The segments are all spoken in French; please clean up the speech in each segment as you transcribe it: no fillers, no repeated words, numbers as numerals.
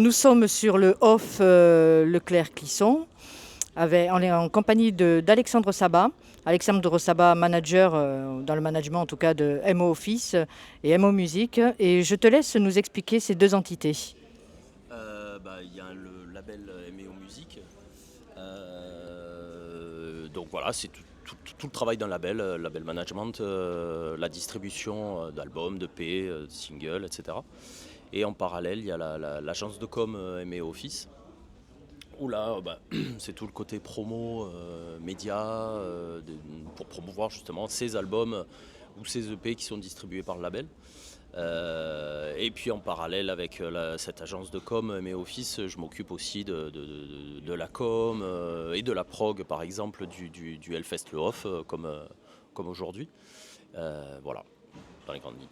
Nous sommes sur le off Leclerc-Clisson. On est en compagnie d'Alexandre Sabat. Alexandre Sabat, manager, dans le management en tout cas de MO Office et MO Music. Et je te laisse nous expliquer ces deux entités. Il y a le label MEO Music. Donc voilà, c'est tout le travail d'un label, label management, la distribution d'albums, d'EP, de singles, etc. Et en parallèle, il y a l'agence de com MEO Office, où là, c'est tout le côté promo, média, pour promouvoir justement ces albums ou ces EP qui sont distribués par le label. Et puis en parallèle avec cette agence de com, mes office, je m'occupe aussi de la com et de la prog, par exemple, du Hellfest Le Off, comme aujourd'hui. Voilà, dans les grandes lignes.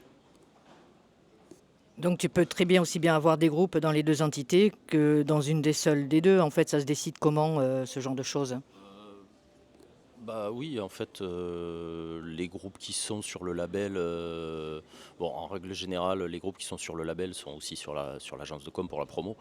Donc tu peux très bien aussi bien avoir des groupes dans les deux entités que dans une des seules des deux. En fait, ça se décide comment ce genre de choses? Bah oui, en fait, les groupes qui sont sur le label, en règle générale, les groupes qui sont sur le label sont aussi sur l'agence de com pour la promo.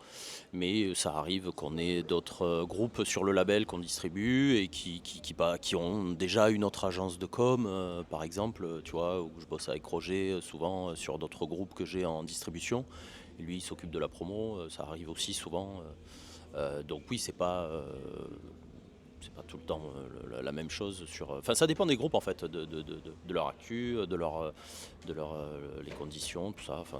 Mais ça arrive qu'on ait d'autres groupes sur le label qu'on distribue et qui ont déjà une autre agence de com, par exemple, tu vois, où je bosse avec Roger souvent sur d'autres groupes que j'ai en distribution. Et lui, il s'occupe de la promo, ça arrive aussi souvent. Donc oui, c'est pas tout le temps la même chose sur. Enfin, ça dépend des groupes en fait, de leur actu, les conditions, tout ça. Enfin,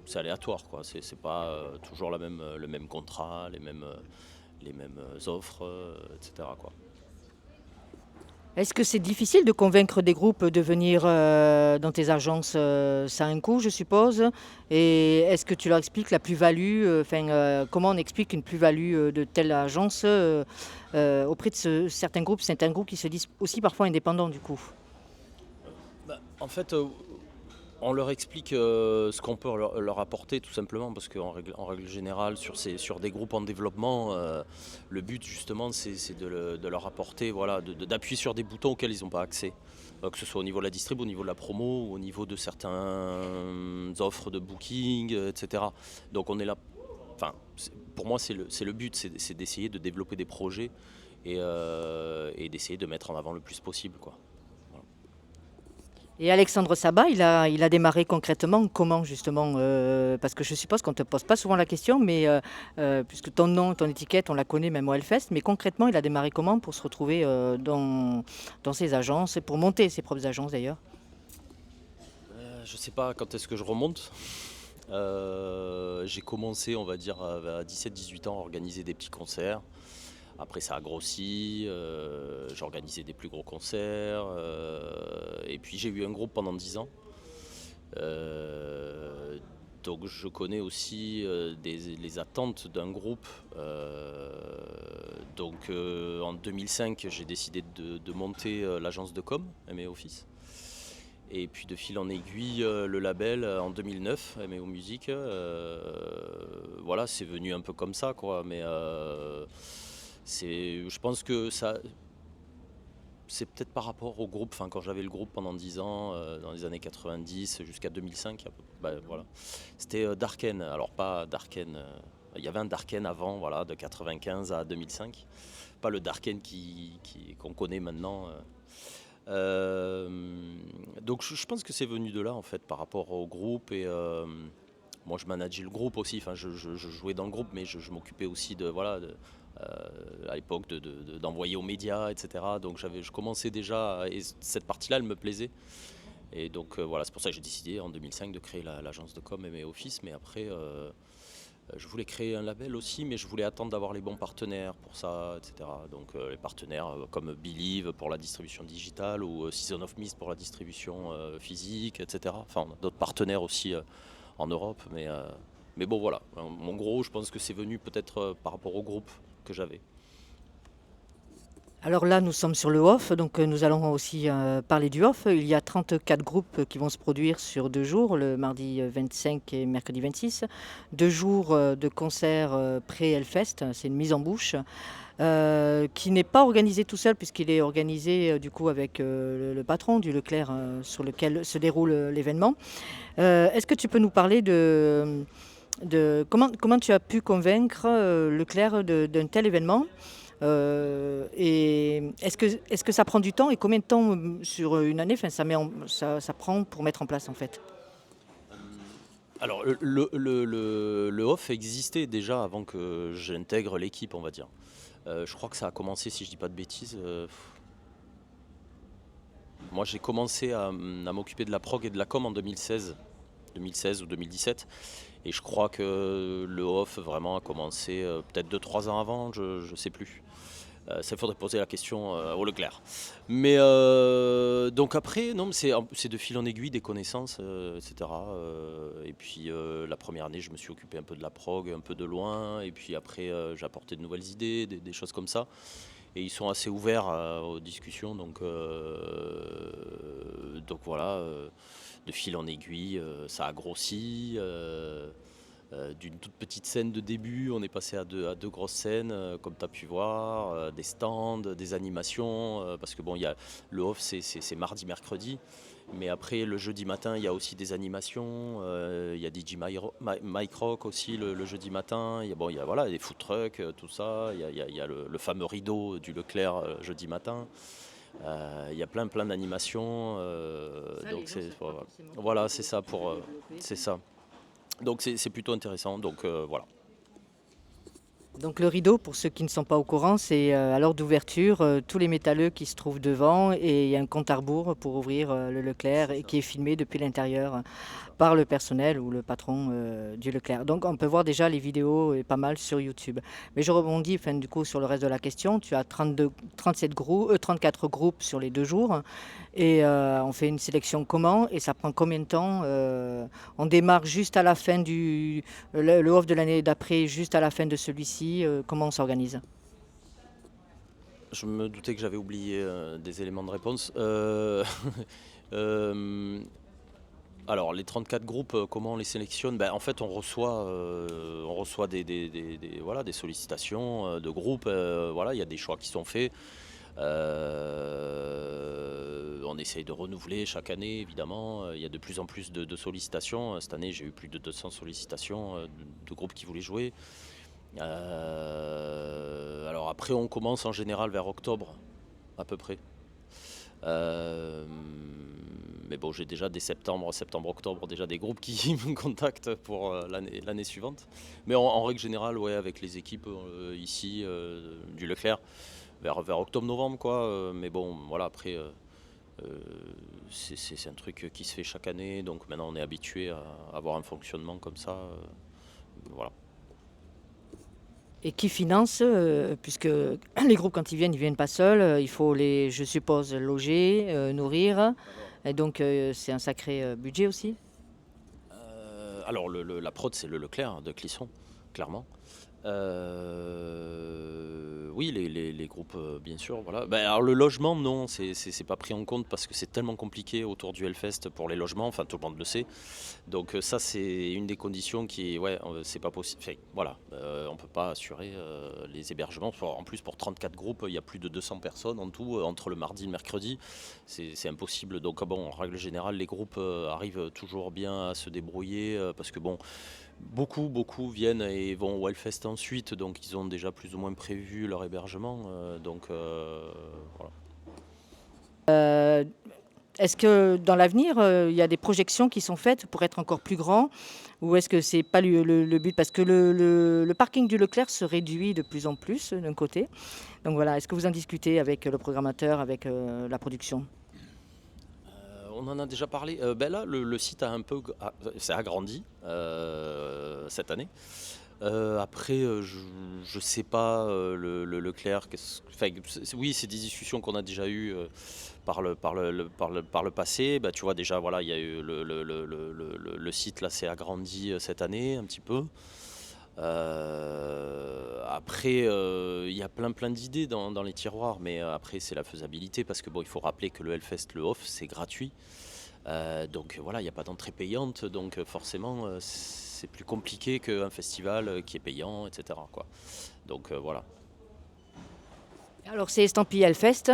c'est aléatoire quoi. C'est pas toujours le même contrat, les mêmes offres, etc. quoi. Est-ce que c'est difficile de convaincre des groupes de venir dans tes agences? Ça a un coût, je suppose. Et est-ce que tu leur expliques la plus-value? Comment on explique une plus-value de telle agence auprès de certains groupes? C'est un groupe qui se disent aussi parfois indépendants du coup. En fait, on leur explique ce qu'on peut leur apporter tout simplement parce qu'en règle générale sur des groupes en développement, le but justement c'est de leur apporter, voilà, d'appuyer sur des boutons auxquels ils n'ont pas accès. Que ce soit au niveau de la distrib, au niveau de la promo, au niveau de certaines offres de booking, etc. Donc on est là, enfin pour moi c'est le but, c'est d'essayer de développer des projets et d'essayer de mettre en avant le plus possible quoi. Et Alexandre Sabat, il a démarré concrètement comment justement? Parce que je suppose qu'on ne te pose pas souvent la question, mais puisque ton nom, ton étiquette, on la connaît même au Hellfest, mais concrètement, il a démarré comment pour se retrouver dans ses agences et pour monter ses propres agences d'ailleurs? Je sais pas quand est-ce que je remonte. J'ai commencé, on va dire, à 17-18 ans, à organiser des petits concerts. Après, ça a grossi. J'ai organisé des plus gros concerts. Et puis, j'ai eu un groupe pendant 10 ans. Euh, donc, je connais aussi les attentes d'un groupe. En 2005, j'ai décidé de monter l'agence de com, MA Office. Et puis de fil en aiguille, le label en 2009, MEO Music, voilà, c'est venu un peu comme ça, quoi. Mais je pense que ça, c'est peut-être par rapport au groupe. Enfin, quand j'avais le groupe pendant 10 ans, dans les années 90 jusqu'à 2005, voilà, c'était Darken. Alors pas Darken. Il y avait un Darken avant, voilà, de 95 à 2005. Pas le Darken qu'on connaît maintenant. Donc je pense que c'est venu de là en fait par rapport au groupe et moi je manageais le groupe aussi, enfin je jouais dans le groupe mais je m'occupais aussi de voilà à l'époque d'envoyer aux médias etc. Donc je commençais déjà et cette partie-là elle me plaisait et donc voilà c'est pour ça que j'ai décidé en 2005 de créer l'agence de com et mes office mais après je voulais créer un label aussi, mais je voulais attendre d'avoir les bons partenaires pour ça, etc. Donc les partenaires comme Believe pour la distribution digitale ou Season of Mist pour la distribution physique, etc. Enfin, on a d'autres partenaires aussi en Europe, mais bon voilà. En gros, je pense que c'est venu peut-être par rapport au groupe que j'avais. Alors là, nous sommes sur le off, donc nous allons aussi parler du off. Il y a 34 groupes qui vont se produire sur 2 jours, le mardi 25 et mercredi 26. 2 jours de concerts pré-Hellfest, c'est une mise en bouche. Qui n'est pas organisé tout seul puisqu'il est organisé du coup avec le patron du Leclerc sur lequel se déroule l'événement. Est-ce que tu peux nous parler comment tu as pu convaincre Leclerc d'un tel événement? Et est-ce que ça prend du temps et combien de temps sur une année, enfin, ça prend pour mettre en place en fait? Alors, le off existait déjà avant que j'intègre l'équipe, on va dire. Je crois que ça a commencé, si je dis pas de bêtises. Moi, j'ai commencé à m'occuper de la prog et de la com en 2016 ou 2017. Et je crois que le off vraiment a commencé peut-être 2-3 ans avant, je ne sais plus. Ça, il faudrait poser la question au Leclerc. Mais donc après, non, mais c'est de fil en aiguille des connaissances, etc. Et puis la première année, je me suis occupé un peu de la prog, un peu de loin. Et puis après, j'ai apporté de nouvelles idées, des choses comme ça. Et ils sont assez ouverts aux discussions. Donc voilà, de fil en aiguille, ça a grossi. D'une toute petite scène de début, on est passé à deux grosses scènes, comme tu as pu voir, des stands, des animations, parce que bon, le off c'est mardi, mercredi, mais après le jeudi matin, il y a aussi des animations, il y a DJ Mike Rock aussi le jeudi matin, il y a voilà, des food trucks, tout ça, il y a le fameux rideau du Leclerc jeudi matin. Il y a plein d'animations, donc voilà, c'est ça c'est ça. Donc c'est plutôt intéressant. Donc voilà. Donc le rideau, pour ceux qui ne sont pas au courant, c'est à l'heure d'ouverture, tous les métalleux qui se trouvent devant et il y a un compte à rebours pour ouvrir le Leclerc et qui est filmé depuis l'intérieur par le personnel ou le patron du Leclerc. Donc on peut voir déjà les vidéos et pas mal sur YouTube. Mais je rebondis enfin, du coup sur le reste de la question. Tu as 34 groupes sur les 2 jours et on fait une sélection comment et ça prend combien de temps? On démarre juste à la fin le off de l'année d'après, juste à la fin de celui-ci. Comment on s'organise? Je me doutais que j'avais oublié des éléments de réponse. Euh, alors les 34 groupes, comment on les sélectionne? En fait, on reçoit voilà, des sollicitations de groupes. Voilà, il y a des choix qui sont faits. On essaye de renouveler chaque année, évidemment. Il y a de plus en plus de sollicitations. Cette année, j'ai eu plus de 200 sollicitations de groupes qui voulaient jouer. Alors après, on commence en général vers octobre, à peu près. Euh, mais bon, j'ai déjà dès septembre-octobre, déjà des groupes qui me contactent pour l'année suivante. Mais en règle générale, ouais, avec les équipes ici du Leclerc, vers octobre-novembre, quoi. Mais bon, voilà, après, c'est un truc qui se fait chaque année. Donc maintenant, on est habitué à avoir un fonctionnement comme ça. Voilà. Et qui finance, puisque les groupes quand ils viennent pas seuls, il faut les, je suppose, loger, nourrir, et donc c'est un sacré budget aussi. Alors la prod c'est le Leclerc de Clisson, clairement. Oui, les groupes, bien sûr, voilà. Alors le logement, non, c'est pas pris en compte parce que c'est tellement compliqué autour du Hellfest pour les logements, enfin tout le monde le sait. Donc ça, c'est une des conditions qui, ouais, c'est pas possible. Enfin, voilà, on peut pas assurer les hébergements. En plus, pour 34 groupes, il y a plus de 200 personnes en tout, entre le mardi et le mercredi. C'est impossible. Donc bon, en règle générale, les groupes arrivent toujours bien à se débrouiller parce que bon, beaucoup viennent et vont au Hellfest ensuite, donc ils ont déjà plus ou moins prévu leur hébergement. Voilà. Est-ce que dans l'avenir, il y a des projections qui sont faites pour être encore plus grand? Ou est-ce que c'est pas le but? Parce que le parking du Leclerc se réduit de plus en plus d'un côté. Donc voilà, est-ce que vous en discutez avec le programmateur, avec la production? On en a déjà parlé. Là, le site a un peu s'est agrandi cette année. Après, je sais pas le Leclerc. Enfin, oui, c'est des discussions qu'on a déjà eues par le passé. Tu vois déjà, voilà, il y a eu le site là s'est agrandi cette année un petit peu. Après, il y a plein d'idées dans les tiroirs, mais après c'est la faisabilité parce que bon, il faut rappeler que le Hellfest, le off, c'est gratuit. Donc voilà, il n'y a pas d'entrée payante, donc forcément c'est plus compliqué qu'un festival qui est payant, etc., quoi. Donc voilà. Alors c'est estampillé Hellfest.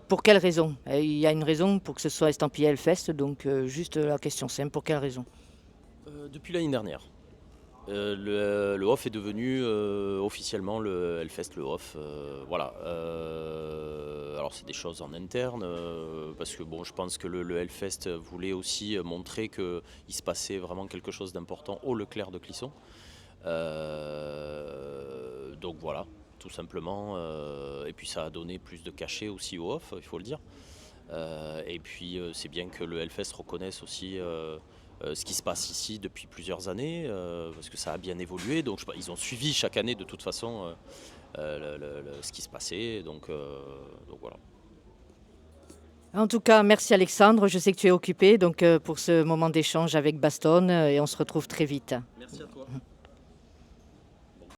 Pour quelle raison? Il y a une raison pour que ce soit estampillé Hellfest, donc juste la question simple, pour quelle raison? Depuis l'année dernière. Le Off est devenu officiellement le Hellfest Le Off. Voilà. Alors c'est des choses en interne, parce que bon, je pense que le Hellfest voulait aussi montrer qu'il se passait vraiment quelque chose d'important au Leclerc de Clisson. Donc voilà, tout simplement. Et puis ça a donné plus de cachet aussi au Off, il faut le dire. Et puis c'est bien que le Hellfest reconnaisse aussi ce qui se passe ici depuis plusieurs années, parce que ça a bien évolué. Donc ils ont suivi chaque année de toute façon ce qui se passait. Donc voilà. En tout cas, merci Alexandre. Je sais que tu es occupé donc pour ce moment d'échange avec Baston et on se retrouve très vite. Merci à toi.